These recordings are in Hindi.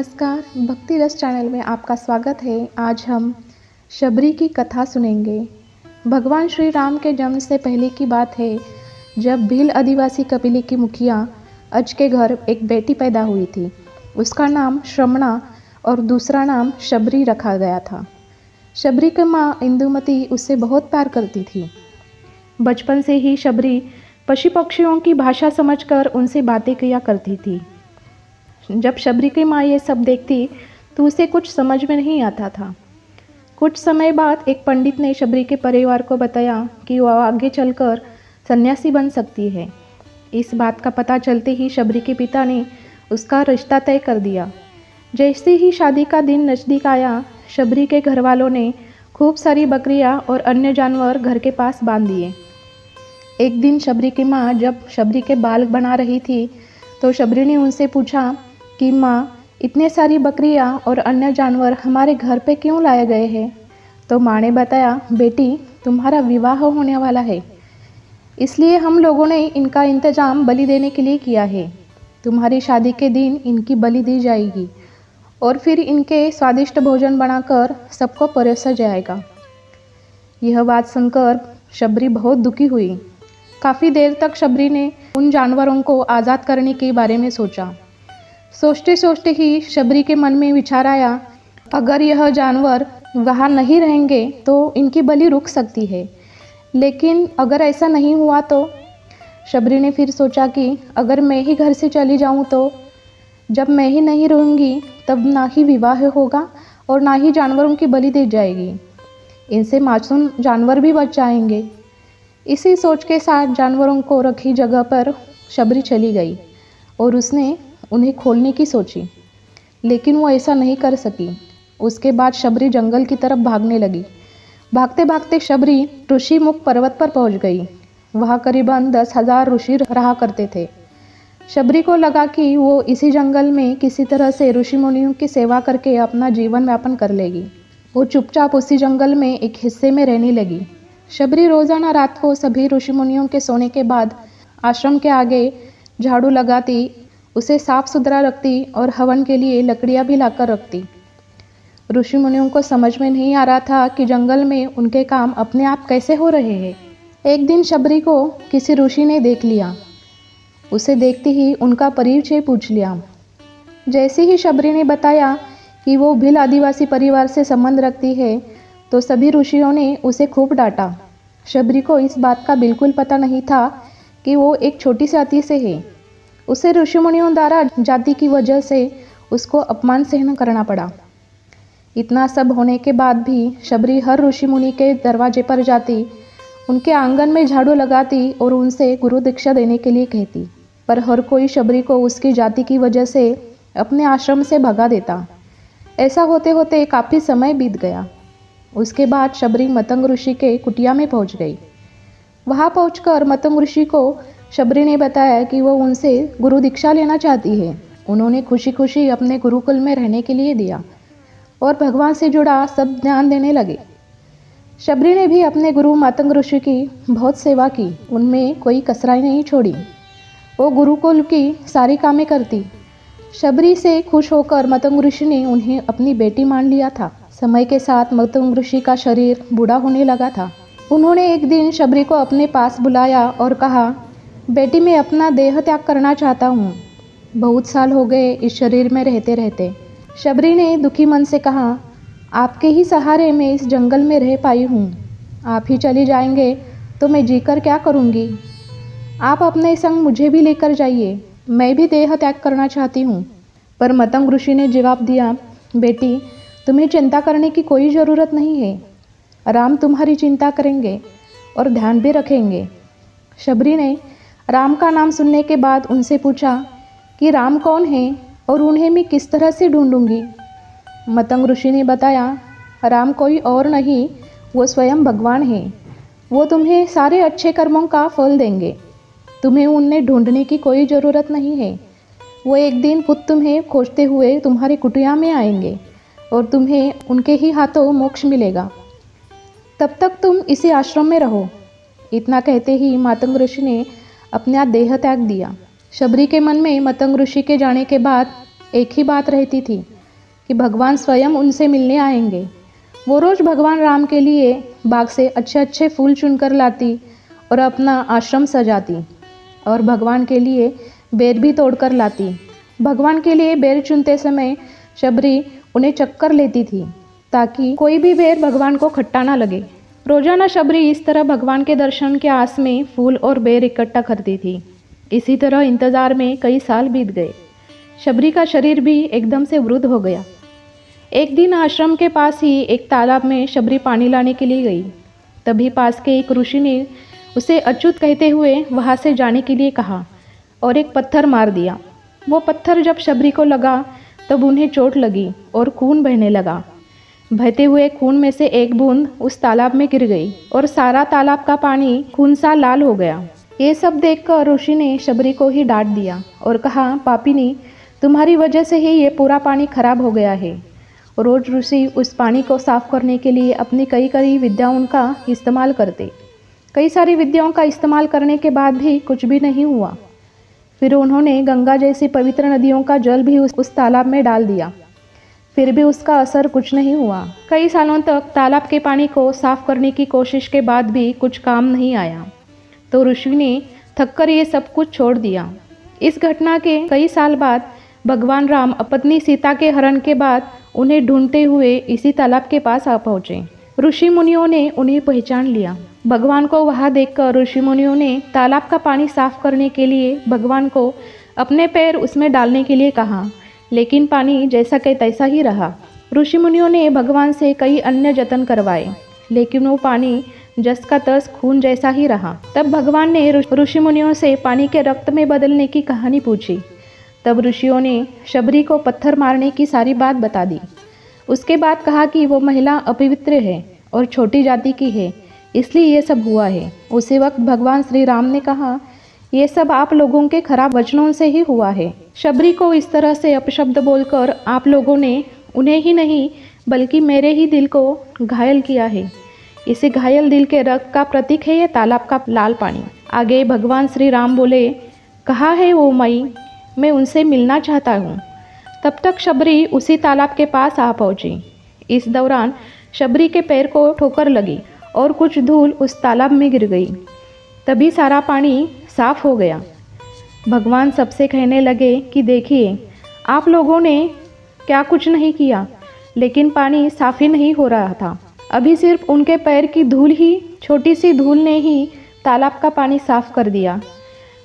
नमस्कार, भक्ति रस चैनल में आपका स्वागत है। आज हम शबरी की कथा सुनेंगे। भगवान श्री राम के जन्म से पहले की बात है, जब भील आदिवासी कबीले की मुखिया अज के घर एक बेटी पैदा हुई थी। उसका नाम श्रमणा और दूसरा नाम शबरी रखा गया था। शबरी की माँ इंदुमती उससे बहुत प्यार करती थी। बचपन से ही शबरी पशु पक्षियों की भाषा समझकर उनसे बातें किया करती थी। जब शबरी की माँ ये सब देखती तो उसे कुछ समझ में नहीं आता था। कुछ समय बाद एक पंडित ने शबरी के परिवार को बताया कि वह आगे चलकर सन्यासी बन सकती है। इस बात का पता चलते ही शबरी के पिता ने उसका रिश्ता तय कर दिया। जैसे ही शादी का दिन नज़दीक आया, शबरी के घर वालों ने खूब सारी बकरियां और अन्य जानवर घर के पास बांध दिए। एक दिन शबरी की माँ जब शबरी के बाल बना रही थी तो शबरी ने उनसे पूछा कि माँ, इतने सारी बकरियां और अन्य जानवर हमारे घर पे क्यों लाए गए हैं? तो माँ ने बताया, बेटी, तुम्हारा विवाह होने वाला है, इसलिए हम लोगों ने इनका इंतजाम बलि देने के लिए किया है। तुम्हारी शादी के दिन इनकी बलि दी जाएगी और फिर इनके स्वादिष्ट भोजन बनाकर सबको परोसा जाएगा। यह बात सुनकर शबरी बहुत दुखी हुई। काफ़ी देर तक शबरी ने उन जानवरों को आज़ाद करने के बारे में सोचा। सोचते सोचते ही शबरी के मन में विचार आया, अगर यह जानवर वहाँ नहीं रहेंगे तो इनकी बलि रुक सकती है, लेकिन अगर ऐसा नहीं हुआ तो? शबरी ने फिर सोचा कि अगर मैं ही घर से चली जाऊँ तो? जब मैं ही नहीं रहूँगी तब ना ही विवाह होगा और ना ही जानवरों की बलि दी जाएगी। इनसे मासूम जानवर भी बच जाएंगे। इसी सोच के साथ जानवरों को रखी जगह पर शबरी चली गई और उसने उन्हें खोलने की सोची, लेकिन वो ऐसा नहीं कर सकी। उसके बाद शबरी जंगल की तरफ भागने लगी। भागते भागते शबरी ऋषि मुख पर्वत पर पहुंच गई। वहाँ करीबन 10,000 ऋषि रहा करते थे। शबरी को लगा कि वो इसी जंगल में किसी तरह से ऋषि मुनियों की सेवा करके अपना जीवन यापन कर लेगी। वो चुपचाप उसी जंगल में एक हिस्से में रहने लगी। शबरी रोज़ाना रात को सभी ऋषि मुनियों के सोने के बाद आश्रम के आगे झाड़ू लगाती, उसे साफ सुथरा रखती और हवन के लिए लकड़ियाँ भी लाकर रखती। ऋषि मुनियों को समझ में नहीं आ रहा था कि जंगल में उनके काम अपने आप कैसे हो रहे हैं। एक दिन शबरी को किसी ऋषि ने देख लिया। उसे देखते ही उनका परिचय पूछ लिया। जैसे ही शबरी ने बताया कि वो भील आदिवासी परिवार से संबंध रखती है तो सभी ऋषियों ने उसे खूब डांटा। शबरी को इस बात का बिल्कुल पता नहीं था कि वो एक छोटी जाति से है। उसे ऋषि मुनियों द्वारा जाति की वजह से उसको अपमान सहन करना पड़ा। इतना सब होने के बाद भी शबरी हर ऋषि मुनि के दरवाजे पर जाती, उनके आंगन में झाड़ू लगाती और उनसे गुरु दीक्षा देने के लिए कहती, पर हर कोई शबरी को उसकी जाति की वजह से अपने आश्रम से भगा देता। ऐसा होते होते काफ़ी समय बीत गया। उसके बाद शबरी मतंग ऋषि के कुटिया में पहुंच गई। वहां पहुंचकर मतंग ऋषि को शबरी ने बताया कि वो उनसे गुरु दीक्षा लेना चाहती है। उन्होंने खुशी खुशी अपने गुरुकुल में रहने के लिए दिया और भगवान से जुड़ा सब ध्यान देने लगे। शबरी ने भी अपने गुरु मतंग ऋषि की बहुत सेवा की, उनमें कोई कसराई नहीं छोड़ी। वो गुरुकुल की सारी कामें करती। शबरी से खुश होकर मतंग ऋषि ने उन्हें अपनी बेटी मान लिया था। समय के साथ मतंग ऋषि का शरीर बूढ़ा होने लगा था। उन्होंने एक दिन शबरी को अपने पास बुलाया और कहा, बेटी, मैं अपना देह त्याग करना चाहता हूँ। बहुत साल हो गए इस शरीर में रहते रहते। शबरी ने दुखी मन से कहा, आपके ही सहारे मैं इस जंगल में रह पाई हूँ। आप ही चली जाएंगे तो मैं जीकर क्या करूँगी? आप अपने संग मुझे भी लेकर जाइए, मैं भी देह त्याग करना चाहती हूँ। पर मतंग ऋषि ने जवाब दिया, बेटी, तुम्हें चिंता करने की कोई ज़रूरत नहीं है। राम तुम्हारी चिंता करेंगे और ध्यान भी रखेंगे। शबरी ने राम का नाम सुनने के बाद उनसे पूछा कि राम कौन है और उन्हें मैं किस तरह से ढूंढूंगी? मतंग ऋषि ने बताया, राम कोई और नहीं, वो स्वयं भगवान है। वो तुम्हें सारे अच्छे कर्मों का फल देंगे। तुम्हें उन्हें ढूंढने की कोई ज़रूरत नहीं है। वो एक दिन खुद तुम्हें खोजते हुए तुम्हारी कुटिया में आएंगे और तुम्हें उनके ही हाथों मोक्ष मिलेगा। तब तक तुम इसी आश्रम में रहो। इतना कहते ही मतंग ऋषि ने अपना देह त्याग दिया। शबरी के मन में मतंग ऋषि के जाने के बाद एक ही बात रहती थी कि भगवान स्वयं उनसे मिलने आएंगे। वो रोज़ भगवान राम के लिए बाग से अच्छे अच्छे फूल चुनकर लाती और अपना आश्रम सजाती और भगवान के लिए बेर भी तोड़कर लाती। भगवान के लिए बेर चुनते समय शबरी उन्हें चक्कर लेती थी ताकि कोई भी बेर भगवान को खट्टा ना लगे। रोजाना शबरी इस तरह भगवान के दर्शन के आस में फूल और बेर इकट्ठा करती थी। इसी तरह इंतजार में कई साल बीत गए। शबरी का शरीर भी एकदम से वृद्ध हो गया। एक दिन आश्रम के पास ही एक तालाब में शबरी पानी लाने के लिए गई। तभी पास के एक ऋषि ने उसे अच्युत कहते हुए वहाँ से जाने के लिए कहा और एक पत्थर मार दिया। वो पत्थर जब शबरी को लगा तब उन्हें चोट लगी और खून बहने लगा। बहते हुए खून में से एक बूंद उस तालाब में गिर गई और सारा तालाब का पानी खून सा लाल हो गया। ये सब देखकर ऋषि ने शबरी को ही डांट दिया और कहा, पापिनी, तुम्हारी वजह से ही ये पूरा पानी खराब हो गया है। रोज ऋषि उस पानी को साफ करने के लिए अपनी कई विद्याओं का इस्तेमाल करते। कई सारी विद्याओं का इस्तेमाल करने के बाद भी कुछ भी नहीं हुआ। फिर उन्होंने गंगा जैसी पवित्र नदियों का जल भी उस तालाब में डाल दिया, फिर भी उसका असर कुछ नहीं हुआ। कई सालों तक तालाब के पानी को साफ करने की कोशिश के बाद भी कुछ काम नहीं आया, तो ऋषि ने थककर ये सब कुछ छोड़ दिया। इस घटना के कई साल बाद भगवान राम पत्नी सीता के हरण के बाद उन्हें ढूंढते हुए इसी तालाब के पास आ पहुँचे। ऋषि मुनियों ने उन्हें पहचान लिया। भगवान को वहाँ देखकर ऋषि मुनियों ने तालाब का पानी साफ करने के लिए भगवान को अपने पैर उसमें डालने के लिए कहा, लेकिन पानी जैसा के तैसा ही रहा। ऋषि मुनियों ने भगवान से कई अन्य जतन करवाए, लेकिन वो पानी जस का तस खून जैसा ही रहा। तब भगवान ने ऋषि मुनियों से पानी के रक्त में बदलने की कहानी पूछी। तब ऋषियों ने शबरी को पत्थर मारने की सारी बात बता दी। उसके बाद कहा कि वो महिला अपवित्र है और छोटी जाति की है, इसलिए ये सब हुआ है। उसी वक्त भगवान श्री राम ने कहा, ये सब आप लोगों के खराब वचनों से ही हुआ है। शबरी को इस तरह से अपशब्द बोलकर आप लोगों ने उन्हें ही नहीं बल्कि मेरे ही दिल को घायल किया है। इसे घायल दिल के रक्त का प्रतीक है ये तालाब का लाल पानी। आगे भगवान श्री राम बोले, कहा है वो मई, मैं उनसे मिलना चाहता हूँ। तब तक शबरी उसी तालाब के पास आ पहुँची। इस दौरान शबरी के पैर को ठोकर लगी और कुछ धूल उस तालाब में गिर गई। तभी सारा पानी साफ हो गया। भगवान सबसे कहने लगे कि देखिए, आप लोगों ने क्या कुछ नहीं किया, लेकिन पानी साफ ही नहीं हो रहा था। अभी सिर्फ उनके पैर की धूल ही, छोटी सी धूल ने ही तालाब का पानी साफ कर दिया।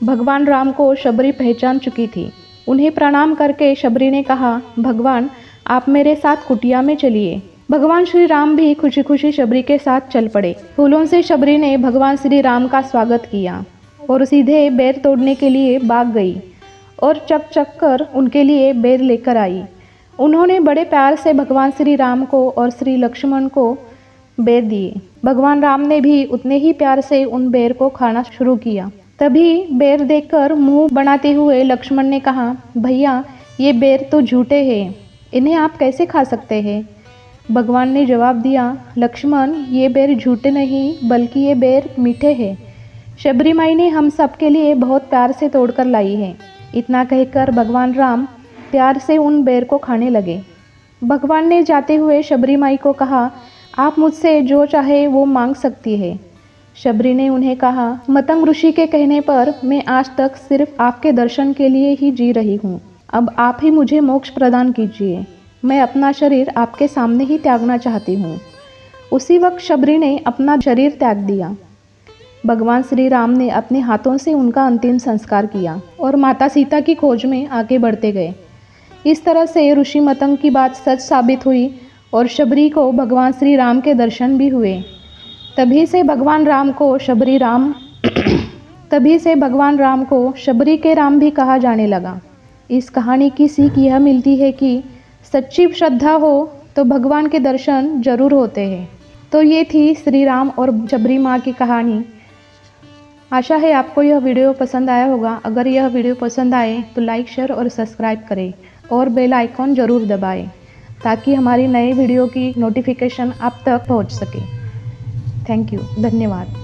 भगवान राम को शबरी पहचान चुकी थी। उन्हें प्रणाम करके शबरी ने कहा, भगवान, आप मेरे साथ कुटिया में चलिए। भगवान श्री राम भी खुशी खुशी शबरी के साथ चल पड़े। फूलों से शबरी ने भगवान श्री राम का स्वागत किया और सीधे बेर तोड़ने के लिए बाग गई और चक कर उनके लिए बेर लेकर आई। उन्होंने बड़े प्यार से भगवान श्री राम को और श्री लक्ष्मण को बेर दिए। भगवान राम ने भी उतने ही प्यार से उन बेर को खाना शुरू किया। तभी बेर देखकर मुंह बनाते हुए लक्ष्मण ने कहा, भैया, ये बेर तो झूठे हैं, इन्हें आप कैसे खा सकते हैं? भगवान ने जवाब दिया, लक्ष्मण, ये बेर झूठे नहीं बल्कि ये बेर मीठे हैं। शबरी माई ने हम सब के लिए बहुत प्यार से तोड़कर लाई है। इतना कहकर भगवान राम प्यार से उन बेर को खाने लगे। भगवान ने जाते हुए शबरी माई को कहा, आप मुझसे जो चाहे वो मांग सकती है। शबरी ने उन्हें कहा, मतंग ऋषि के कहने पर मैं आज तक सिर्फ आपके दर्शन के लिए ही जी रही हूँ। अब आप ही मुझे मोक्ष प्रदान कीजिए। मैं अपना शरीर आपके सामने ही त्यागना चाहती हूँ। उसी वक्त शबरी ने अपना शरीर त्याग दिया। भगवान श्री राम ने अपने हाथों से उनका अंतिम संस्कार किया और माता सीता की खोज में आगे बढ़ते गए। इस तरह से ऋषि मतंग की बात सच साबित हुई और शबरी को भगवान श्री राम के दर्शन भी हुए। तभी से भगवान राम को शबरी के राम भी कहा जाने लगा। इस कहानी की सीख यह मिलती है कि सच्ची श्रद्धा हो तो भगवान के दर्शन जरूर होते हैं। तो ये थी श्री राम और शबरी माँ की कहानी। आशा है आपको यह वीडियो पसंद आया होगा। अगर यह वीडियो पसंद आए तो लाइक, शेयर और सब्सक्राइब करें और बेल आइकॉन ज़रूर दबाएं ताकि हमारी नए वीडियो की नोटिफिकेशन आप तक पहुंच सके। थैंक यू, धन्यवाद।